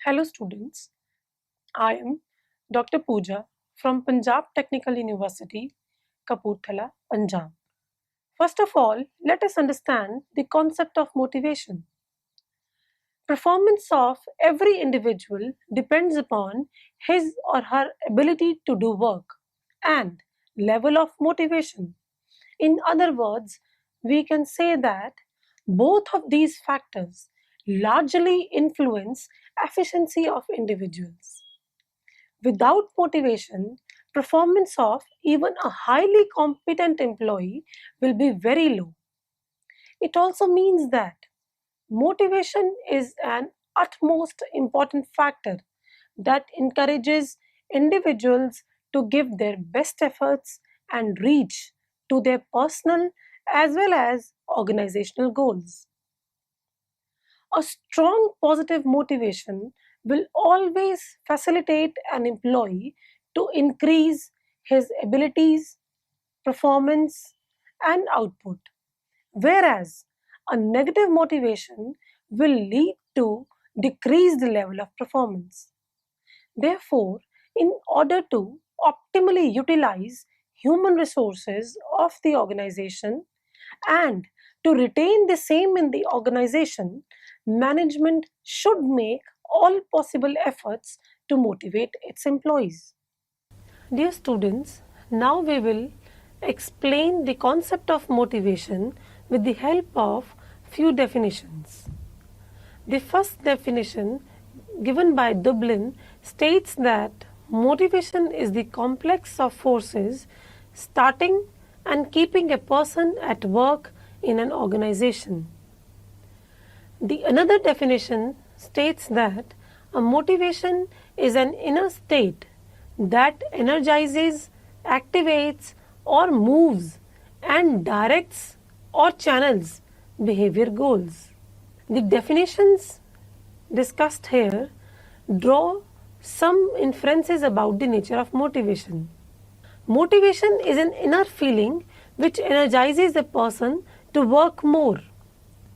Hello students, I am Dr. Pooja from Punjab Technical University, Kapurthala, Punjab. First of all, let us understand the concept of motivation. Performance of every individual depends upon his or her ability to do work and level of motivation. In other words, we can say that both of these factors largely influence efficiency of individuals. Without motivation, performance of even a highly competent employee will be very low. It also means that motivation is an utmost important factor that encourages individuals to give their best efforts and reach to their personal as well as organizational goals. A strong positive motivation will always facilitate an employee to increase his abilities, performance, and output, whereas a negative motivation will lead to decreased level of performance. Therefore, in order to optimally utilize human resources of the organization and to retain the same in the organization, management should make all possible efforts to motivate its employees. Dear students, now we will explain the concept of motivation with the help of few definitions. The first definition given by Dublin states that motivation is the complex of forces starting and keeping a person at work in an organization. The another definition states that a motivation is an inner state that energizes, activates, or moves and directs or channels behavior goals. The definitions discussed here draw some inferences about the nature of motivation. Motivation is an inner feeling which energizes a person to work more.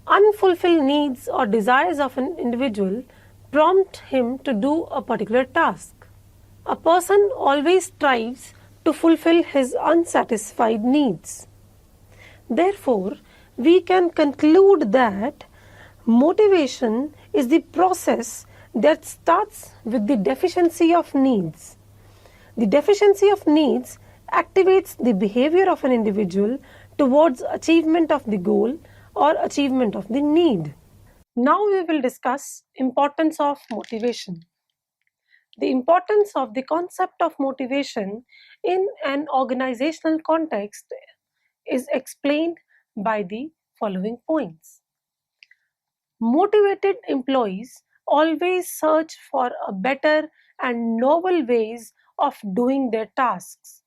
Unfulfilled needs or desires of an individual prompt him to do a particular task. A person always strives to fulfill his unsatisfied needs. Therefore, we can conclude that motivation is the process that starts with the deficiency of needs. The deficiency of needs activates the behavior of an individual towards achievement of the goal or achievement of the need. Now we will discuss importance of motivation. The importance of the concept of motivation in an organizational context is explained by the following points. Motivated employees always search for a better and novel ways of doing their tasks.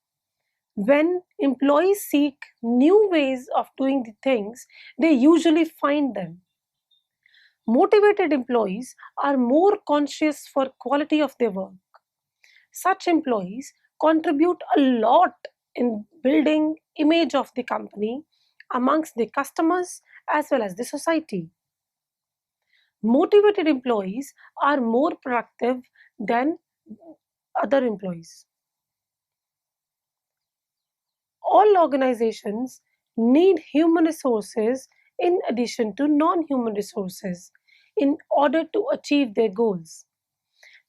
When employees seek new ways of doing the things, they usually find them. Motivated employees are more conscious for quality of their work. Such employees contribute a lot in building image of the company amongst the customers as well as the society. Motivated employees are more productive than other employees. All organizations need human resources in addition to non-human resources in order to achieve their goals.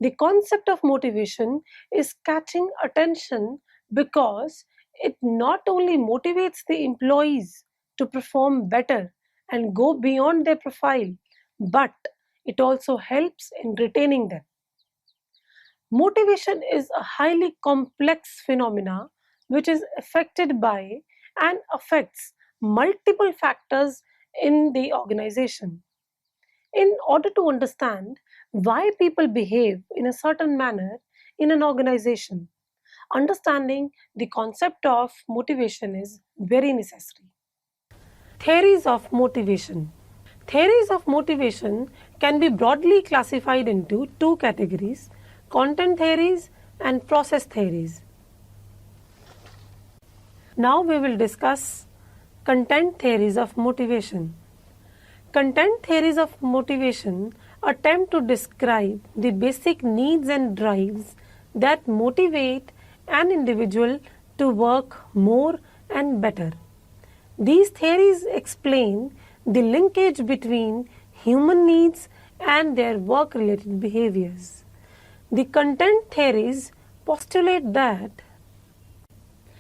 The concept of motivation is catching attention because it not only motivates the employees to perform better and go beyond their profile, but it also helps in retaining them. Motivation is a highly complex phenomena which is affected by and affects multiple factors in the organization. In order to understand why people behave in a certain manner in an organization, understanding the concept of motivation is very necessary. Theories of motivation. Theories of motivation can be broadly classified into two categories: content theories and process theories. Now we will discuss content theories of motivation. Content theories of motivation attempt to describe the basic needs and drives that motivate an individual to work more and better. These theories explain the linkage between human needs and their work related behaviors. The content theories postulate that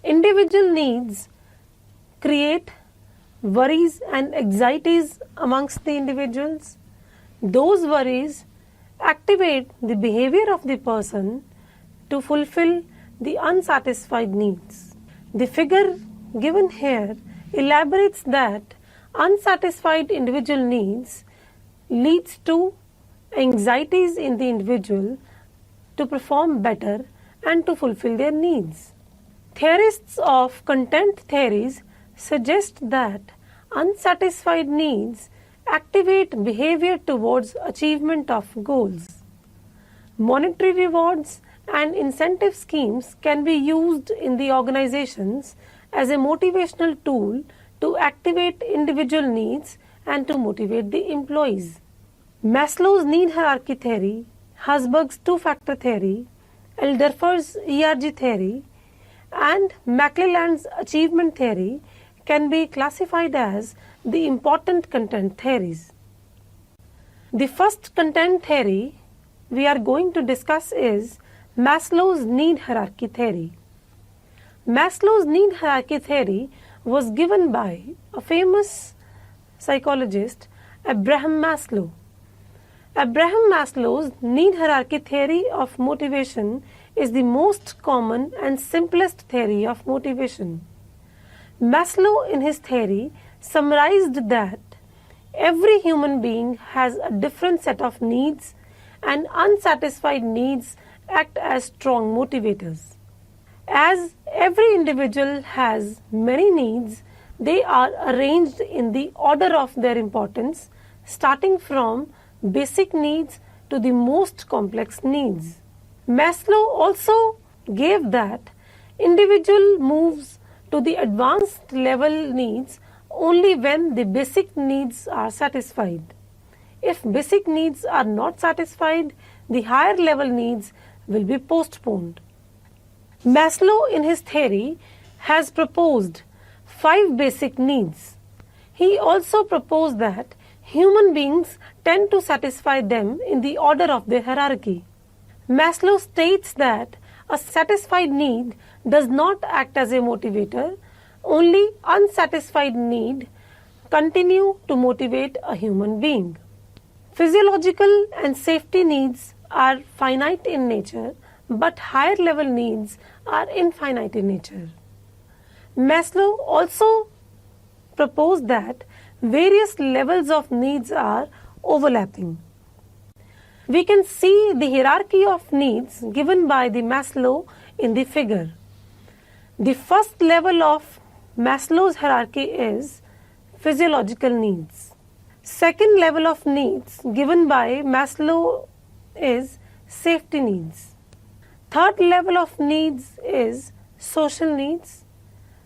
individual needs create worries and anxieties amongst the individuals. Those worries activate the behavior of the person to fulfill the unsatisfied needs. The figure given here elaborates that unsatisfied individual needs leads to anxieties in the individual to perform better and to fulfill their needs. Theorists of content theories suggest that unsatisfied needs activate behavior towards achievement of goals. Monetary rewards and incentive schemes can be used in the organizations as a motivational tool to activate individual needs and to motivate the employees. Maslow's need hierarchy theory, Herzberg's two-factor theory, Alderfer's ERG theory, and McClelland's achievement theory can be classified as the important content theories. The first content theory we are going to discuss is Maslow's need hierarchy theory. Maslow's need hierarchy theory was given by a famous psychologist, Abraham Maslow. Abraham Maslow's need hierarchy theory of motivation is the most common and simplest theory of motivation. Maslow, in his theory, summarized that every human being has a different set of needs, and unsatisfied needs act as strong motivators. As every individual has many needs, they are arranged in the order of their importance, starting from basic needs to the most complex needs. Maslow also gave that individual moves to the advanced level needs only when the basic needs are satisfied. If basic needs are not satisfied, the higher level needs will be postponed. Maslow, in his theory, has proposed 5 basic needs. He also proposed that human beings tend to satisfy them in the order of their hierarchy. Maslow states that a satisfied need does not act as a motivator, only unsatisfied need continue to motivate a human being. Physiological and safety needs are finite in nature, but higher level needs are infinite in nature. Maslow also proposed that various levels of needs are overlapping. We can see the hierarchy of needs given by the Maslow in the figure. The first level of Maslow's hierarchy is physiological needs. Second level of needs given by Maslow is safety needs. Third level of needs is social needs,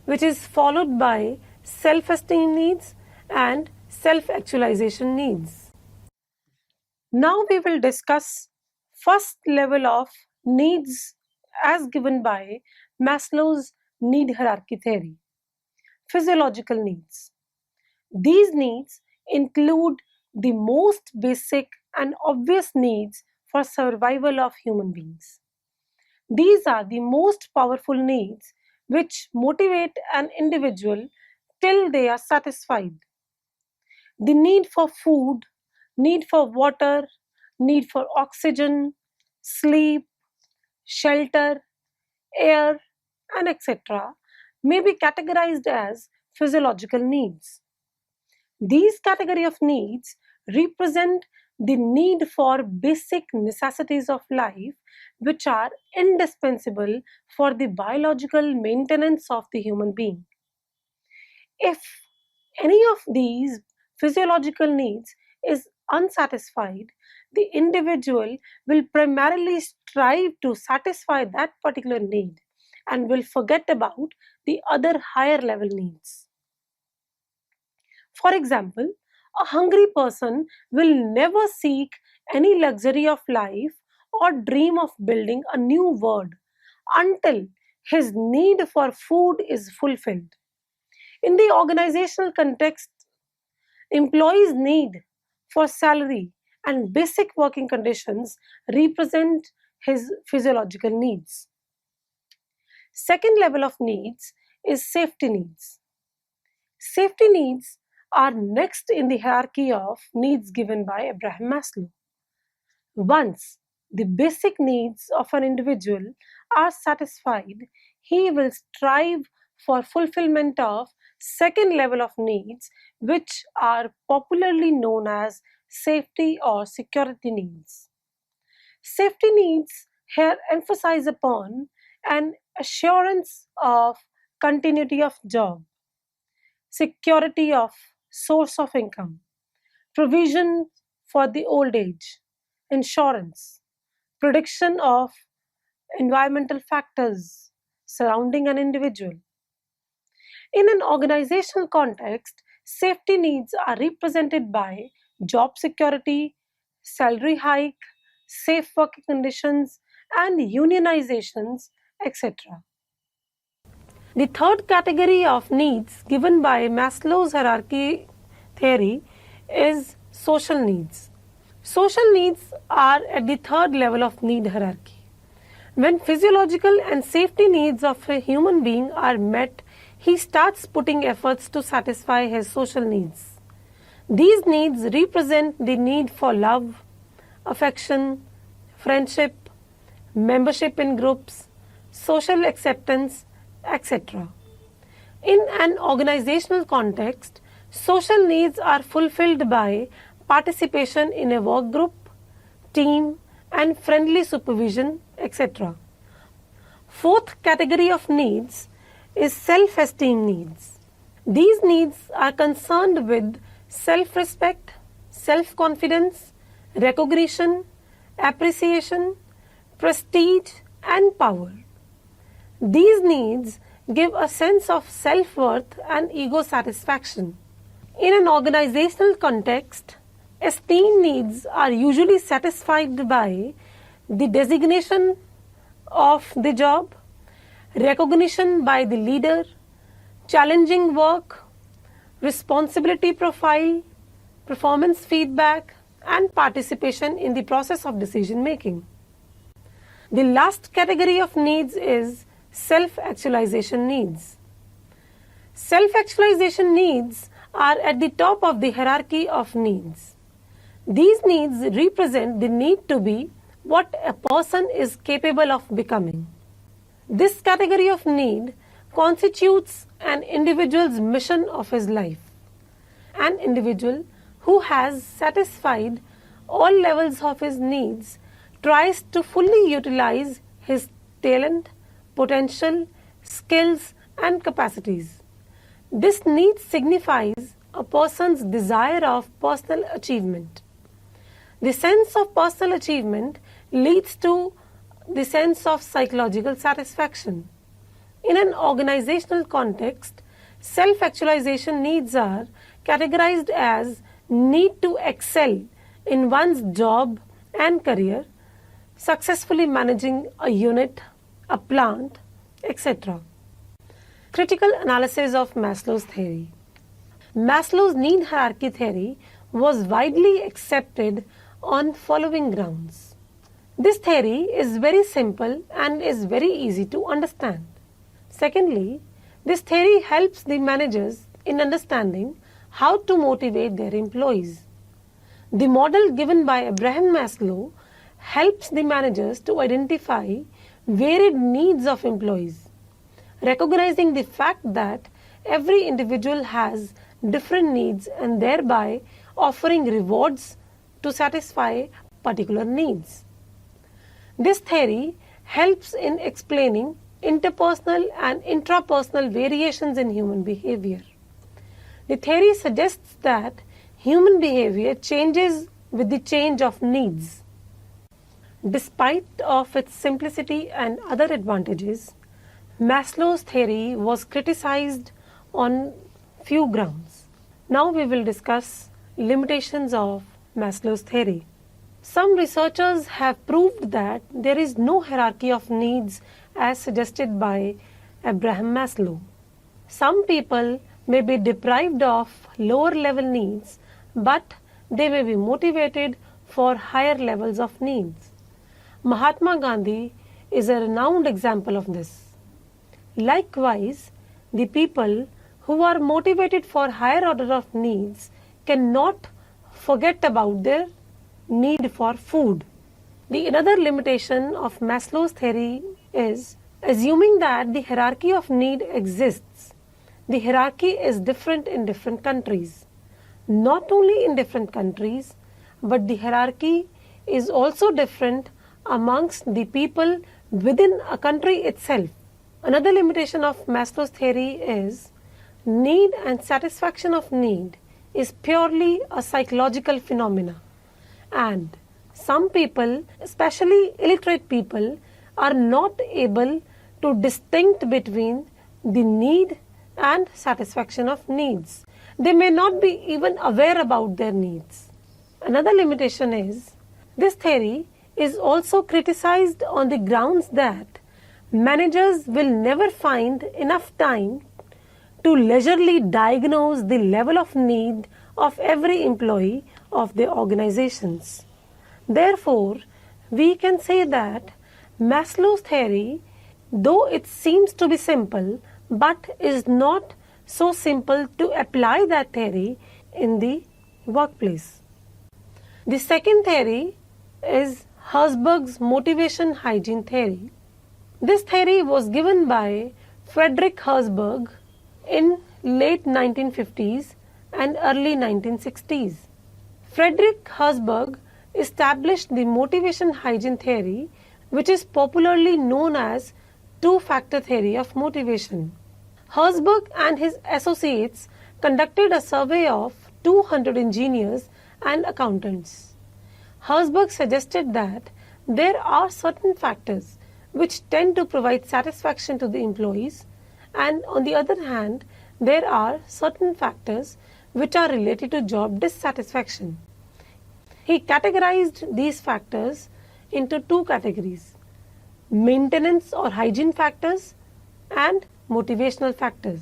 which is followed by self-esteem needs and self-actualization needs. Now we will discuss first level of needs as given by Maslow's need hierarchy theory. Physiological needs. These needs include the most basic and obvious needs for survival of human beings. These are the most powerful needs which motivate an individual till they are satisfied. The need for food, need for water, need for oxygen, sleep, shelter, air, and etc. may be categorized as physiological needs. These category of needs represent the need for basic necessities of life which are indispensable for the biological maintenance of the human being. If any of these physiological needs is unsatisfied, the individual will primarily strive to satisfy that particular need and will forget about the other higher level needs. For example, A hungry person will never seek any luxury of life or dream of building a new world until his need for food is fulfilled. In the organizational context, employees' need for salary and basic working conditions represent his physiological needs. Second level of needs is safety needs. Safety needs are next in the hierarchy of needs given by Abraham Maslow. Once the basic needs of an individual are satisfied, he will strive for fulfillment of second level of needs, which are popularly known as safety or security needs. Safety needs here emphasize upon an assurance of continuity of job, security of source of income, provision for the old age, insurance, prediction of environmental factors surrounding an individual. In an organizational context, safety needs are represented by job security, salary hike, safe working conditions, and unionizations, etc. The third category of needs given by Maslow's hierarchy theory is social needs. Social needs are at the third level of need hierarchy. When physiological and safety needs of a human being are met, he starts putting efforts to satisfy his social needs. These needs represent the need for love, affection, friendship, membership in groups, social acceptance, etc. In an organizational context, social needs are fulfilled by participation in a work group, team, and friendly supervision, etc. Fourth category of needs is self-esteem needs. These needs are concerned with self-respect, self-confidence, recognition, appreciation, prestige, and power. These needs give a sense of self-worth and ego satisfaction. In an organizational context, esteem needs are usually satisfied by the designation of the job, recognition by the leader, challenging work, responsibility profile, performance feedback, and participation in the process of decision making. The last category of needs is self-actualization needs. Self-actualization needs are at the top of the hierarchy of needs. These needs represent the need to be what a person is capable of becoming. This category of need constitutes an individual's mission of his life. An individual who has satisfied all levels of his needs tries to fully utilize his talent, potential, skills, and capacities. This need signifies a person's desire of personal achievement. The sense of personal achievement leads to the sense of psychological satisfaction. In an organizational context, self-actualization needs are categorized as need to excel in one's job and career, successfully managing a unit, a plant, etc. Critical analysis of Maslow's theory. Maslow's need hierarchy theory was widely accepted on following grounds. This theory is very simple and is very easy to understand. Secondly, this theory helps the managers in understanding how to motivate their employees. The model given by Abraham Maslow helps the managers to identify varied needs of employees, recognizing the fact that every individual has different needs and thereby offering rewards to satisfy particular needs. This theory helps in explaining interpersonal and intrapersonal variations in human behavior. The theory suggests that human behavior changes with the change of needs. Despite of its simplicity and other advantages, Maslow's theory was criticized on few grounds. Now we will discuss limitations of Maslow's theory. Some researchers have proved that there is no hierarchy of needs as suggested by Abraham Maslow. Some people may be deprived of lower level needs, but they may be motivated for higher levels of needs. Mahatma Gandhi is a renowned example of this. Likewise, the people who are motivated for higher order of needs cannot forget about their need for food. The another limitation of Maslow's theory is assuming that the hierarchy of need exists. The hierarchy is different in different countries. Not only in different countries, but the hierarchy is also different amongst the people within a country itself. Another limitation of Maslow's theory is need and satisfaction of need is purely a psychological phenomena, and some people, especially illiterate people, are not able to distinguish between the need and satisfaction of needs. They may not be even aware about their needs. Another limitation is this theory is also criticized on the grounds that managers will never find enough time to leisurely diagnose the level of need of every employee of their organizations. Therefore, we can say that Maslow's theory, though it seems to be simple, but is not so simple to apply that theory in the workplace. The second theory is Herzberg's motivation hygiene theory. This theory was given by Frederick Herzberg in late 1950s and early 1960s. Frederick Herzberg established the motivation hygiene theory, which is popularly known as two-factor theory of motivation. Herzberg and his associates conducted a survey of 200 engineers and accountants. Herzberg suggested that there are certain factors which tend to provide satisfaction to the employees, and on the other hand, there are certain factors which are related to job dissatisfaction. He categorized these factors into two categories: maintenance or hygiene factors and motivational factors.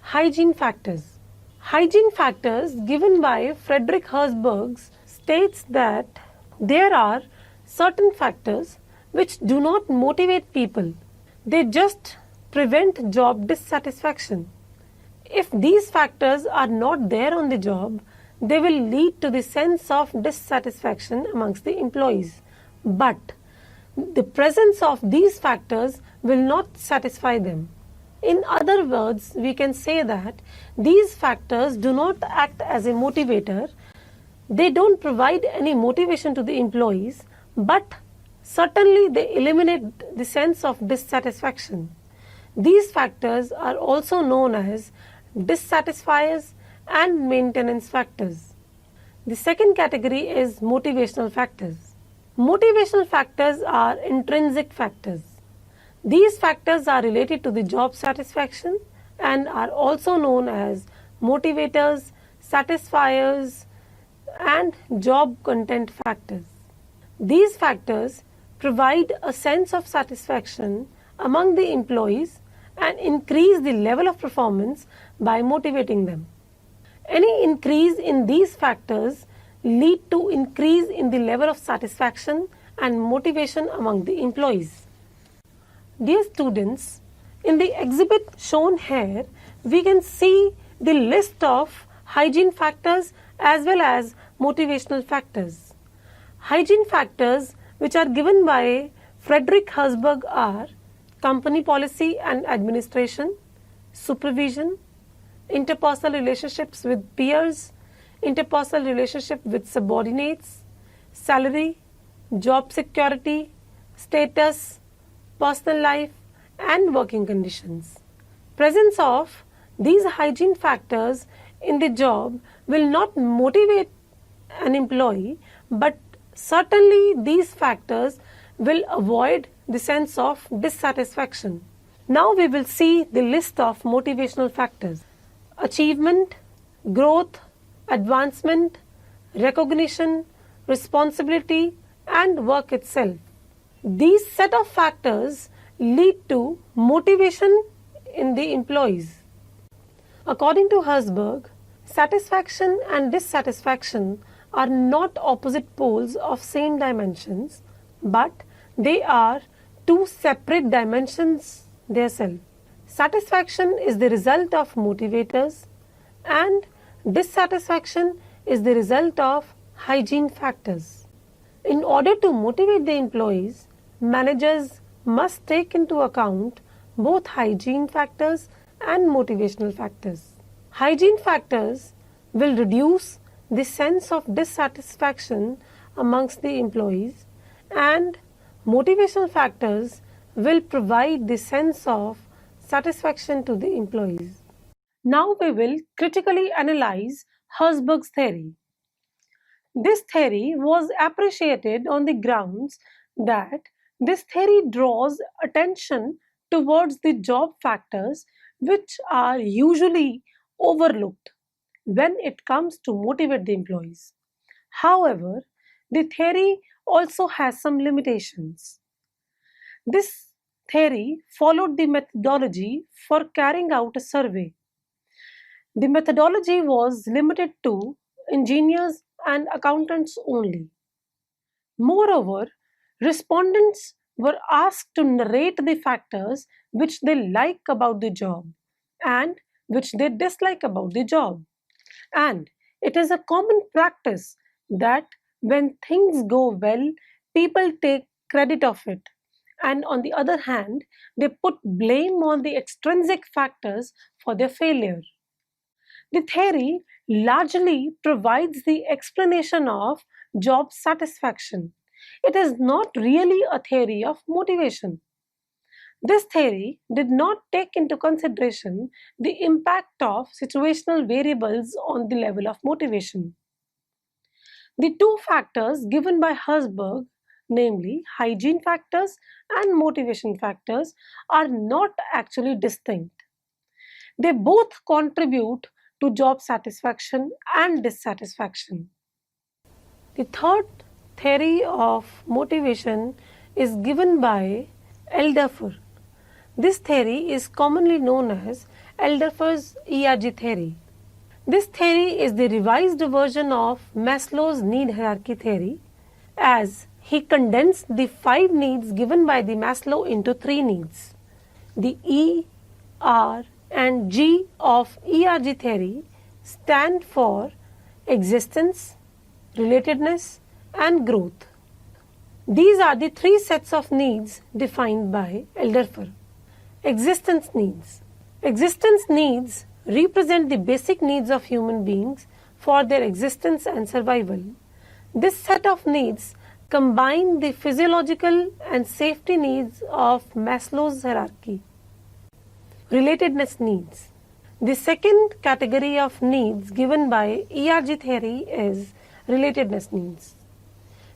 Hygiene factors. Hygiene factors given by Frederick Herzberg states that there are certain factors which do not motivate people. They just prevent job dissatisfaction. If these factors are not there on the job, they will lead to the sense of dissatisfaction amongst the employees. But the presence of these factors will not satisfy them. In other words, we can say that these factors do not act as a motivator. They don't provide any motivation to the employees, but certainly they eliminate the sense of dissatisfaction. These factors are also known as dissatisfiers and maintenance factors. The second category is motivational factors. Motivational factors are intrinsic factors. These factors are related to the job satisfaction and are also known as motivators, satisfiers, and job content factors. These factors provide a sense of satisfaction among the employees and increase the level of performance by motivating them. Any increase in these factors lead to increase in the level of satisfaction and motivation among the employees. Dear students, in the exhibit shown here, we can see the list of hygiene factors as well as motivational factors. Hygiene factors which are given by Frederick Herzberg are company policy and administration, supervision, interpersonal relationships with peers, interpersonal relationship with subordinates, salary, job security, status, personal life, and working conditions. Presence of these hygiene factors in the job will not motivate an employee, but certainly these factors will avoid the sense of dissatisfaction. Now we will see the list of motivational factors: achievement, growth, advancement, recognition, responsibility, and work itself. These set of factors lead to motivation in the employees. According to Herzberg, satisfaction and dissatisfaction are not opposite poles of same dimensions, but they are two separate dimensions themselves. Satisfaction is the result of motivators and dissatisfaction is the result of hygiene factors. In order to motivate the employees, managers must take into account both hygiene factors and motivational factors. Hygiene factors will reduce the sense of dissatisfaction amongst the employees, and motivational factors will provide the sense of satisfaction to the employees. Now we will critically analyze Herzberg's theory. This theory was appreciated on the grounds that this theory draws attention towards the job factors which are usually overlooked when it comes to motivate the employees. However, the theory also has some limitations. This theory followed the methodology for carrying out a survey. The methodology was limited to engineers and accountants only. Moreover, respondents were asked to narrate the factors which they like about the job and which they dislike about the job. And it is a common practice that when things go well, people take credit of it. And on the other hand, they put blame on the extrinsic factors for their failure. The theory largely provides the explanation of job satisfaction. It is not really a theory of motivation. This theory did not take into consideration the impact of situational variables on the level of motivation. The two factors given by Herzberg, namely hygiene factors and motivation factors, are not actually distinct. They both contribute to job satisfaction and dissatisfaction. The third theory of motivation is given by Eldorfer. This theory is commonly known as Eldorfer's ERG theory. This theory is the revised version of Maslow's need hierarchy theory, as he condensed the 5 needs given by the Maslow into 3 needs. The E, R, and G of ERG theory stand for existence, relatedness, and growth. These are the 3 sets of needs defined by Eldorfer. Existence needs. Existence needs represent the basic needs of human beings for their existence and survival. This set of needs combine the physiological and safety needs of Maslow's hierarchy. Relatedness needs. The second category of needs given by ERG theory is relatedness needs.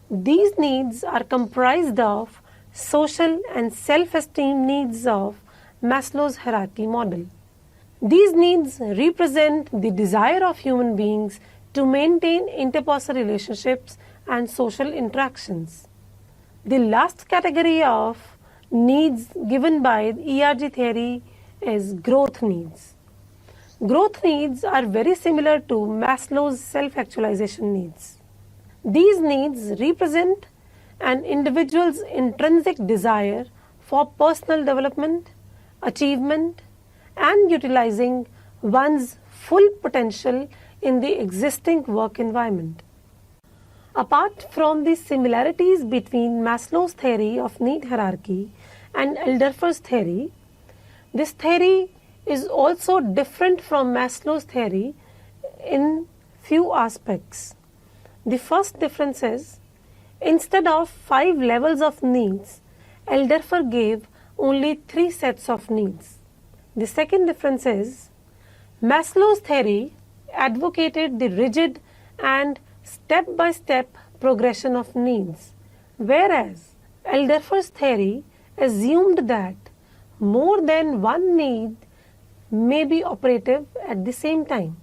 These needs are comprised of social and self-esteem needs of Maslow's hierarchy model. These needs represent the desire of human beings to maintain interpersonal relationships and social interactions. The last category of needs given by ERG theory is growth needs. Growth needs are very similar to Maslow's self-actualization needs. These needs represent an individual's intrinsic desire for personal development, achievement, and utilizing one's full potential in the existing work environment. Apart from the similarities between Maslow's theory of need hierarchy and Eldorfer's theory, this theory is also different from Maslow's theory in few aspects. The first difference is, instead of 5 levels of needs, Eldorfer gave only 3 sets of needs. The second difference is, Maslow's theory advocated the rigid and step-by-step progression of needs, whereas Eldorfer's theory assumed that more than one need may be operative at the same time.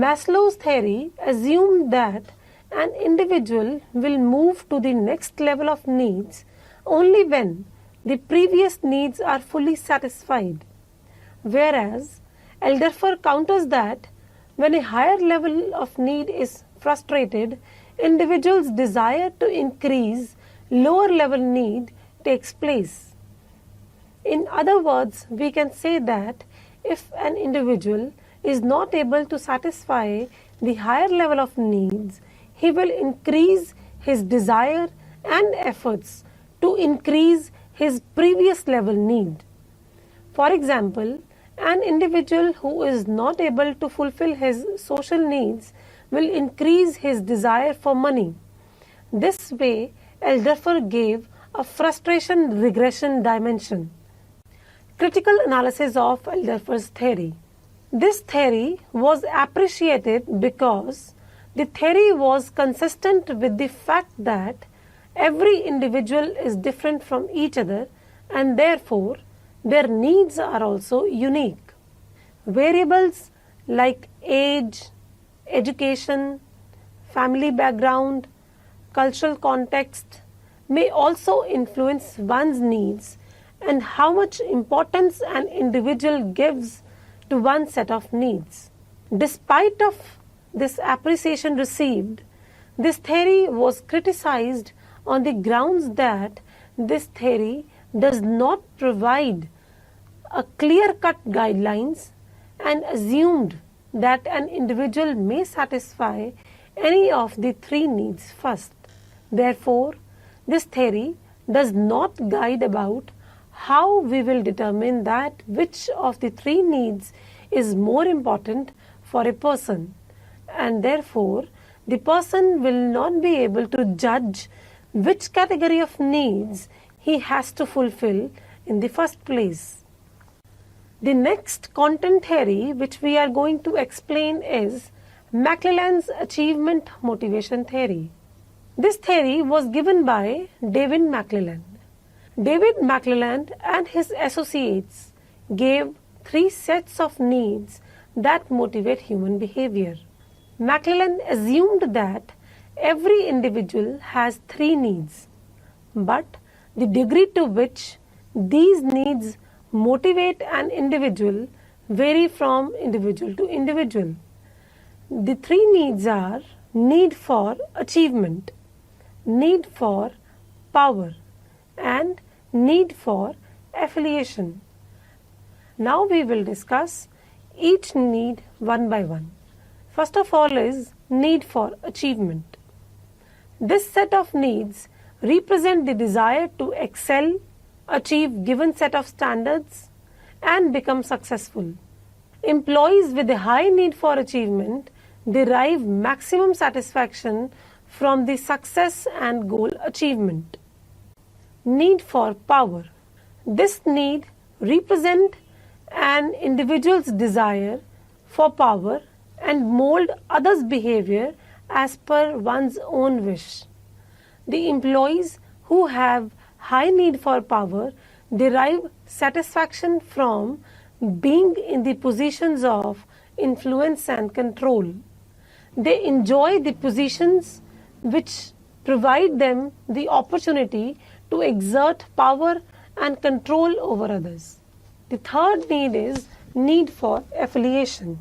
Maslow's theory assumed that an individual will move to the next level of needs only when the previous needs are fully satisfied, whereas Alderfer counters that when a higher level of need is frustrated, individuals' desire to increase lower level need takes place. In other words, we can say that if an individual is not able to satisfy the higher level of needs, he will increase his desire and efforts to increase his previous level need. For example, an individual who is not able to fulfill his social needs will increase his desire for money. This way, Alderfer gave a frustration regression dimension. Critical analysis of Alderfer's theory. This theory was appreciated because the theory was consistent with the fact that every individual is different from each other and therefore their needs are also unique. Variables like age, education, family background, cultural context may also influence one's needs and how much importance an individual gives to one set of needs. Despite of this appreciation received, this theory was criticized on the grounds that this theory does not provide a clear-cut guidelines and assumed that an individual may satisfy any of the three needs first. Therefore, this theory does not guide about how we will determine that which of the three needs is more important for a person, and therefore the person will not be able to judge which category of needs he has to fulfill in the first place. The next content theory which we are going to explain is McClelland's achievement motivation theory. This theory was given by David McClelland. David McClelland and his associates gave three sets of needs that motivate human behavior. McClelland assumed that every individual has three needs, but the degree to which these needs motivate an individual vary from individual to individual. The three needs are need for achievement, need for power, and need for affiliation. Now we will discuss each need one by one. First of all is need for achievement. This set of needs represent the desire to excel, achieve given set of standards, and become successful. Employees with a high need for achievement derive maximum satisfaction from the success and goal achievement. Need for power. This need represents an individual's desire for power and mold others' behavior as per one's own wish. The employees who have high need for power derive satisfaction from being in the positions of influence and control. They enjoy the positions which provide them the opportunity to exert power and control over others. The third need is need for affiliation.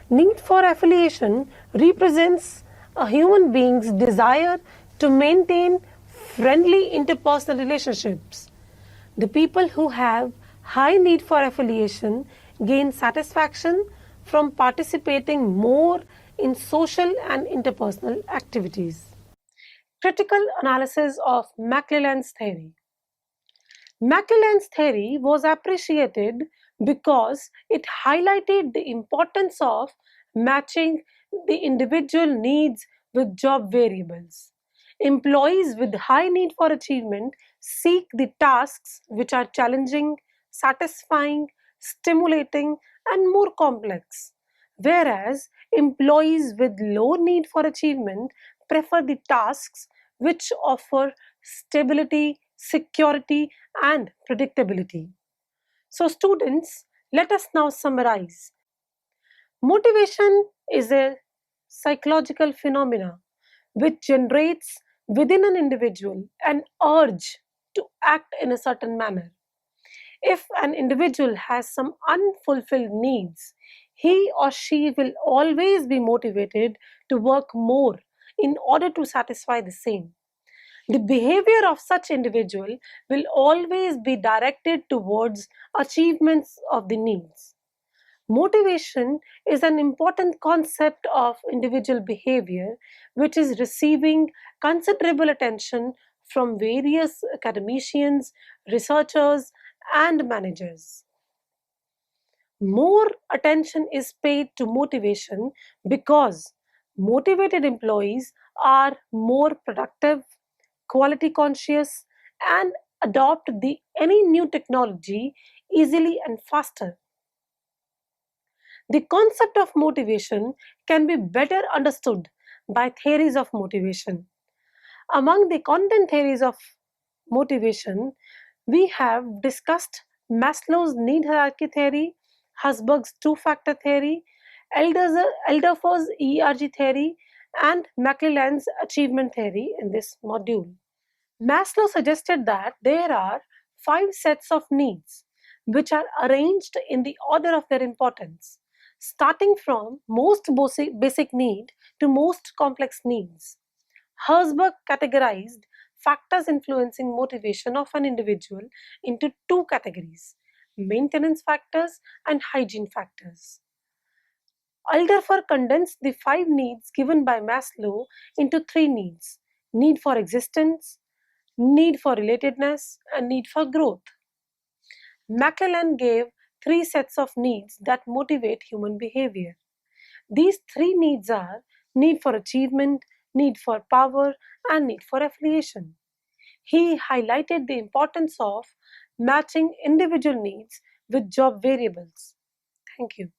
Need for affiliation represents a human being's desire to maintain friendly interpersonal relationships. The people who have high need for affiliation gain satisfaction from participating more in social and interpersonal activities. Critical analysis of McClelland's theory. McClelland's theory was appreciated because it highlighted the importance of matching the individual needs with job variables. Employees with high need for achievement seek the tasks which are challenging, satisfying, stimulating, and more complex, whereas employees with low need for achievement prefer the tasks which offer stability, security, and predictability. So, students, let us now summarize. Motivation is a psychological phenomena which generates within an individual an urge to act in a certain manner. If an individual has some unfulfilled needs, he or she will always be motivated to work more in order to satisfy the same. The behavior of such individual will always be directed towards achievements of the needs. Motivation is an important concept of individual behavior which is receiving considerable attention from various academicians, researchers, and managers. More attention is paid to motivation because motivated employees are more productive, quality conscious, and adopt any new technology easily and faster. The concept of motivation can be better understood by theories of motivation. Among the content theories of motivation, we have discussed Maslow's need hierarchy theory, Husberg's two-factor theory, Elderfer's ERG theory, and McClelland's achievement theory in this module. Maslow suggested that there are five sets of needs which are arranged in the order of their importance, starting from most basic need to most complex needs. Herzberg categorized factors influencing motivation of an individual into two categories: maintenance factors and hygiene factors. Alderfer condensed the five needs given by Maslow into three needs: need for existence, need for relatedness, and need for growth. McClelland gave three sets of needs that motivate human behavior. These three needs are need for achievement, need for power, and need for affiliation. He highlighted the importance of matching individual needs with job variables. Thank you.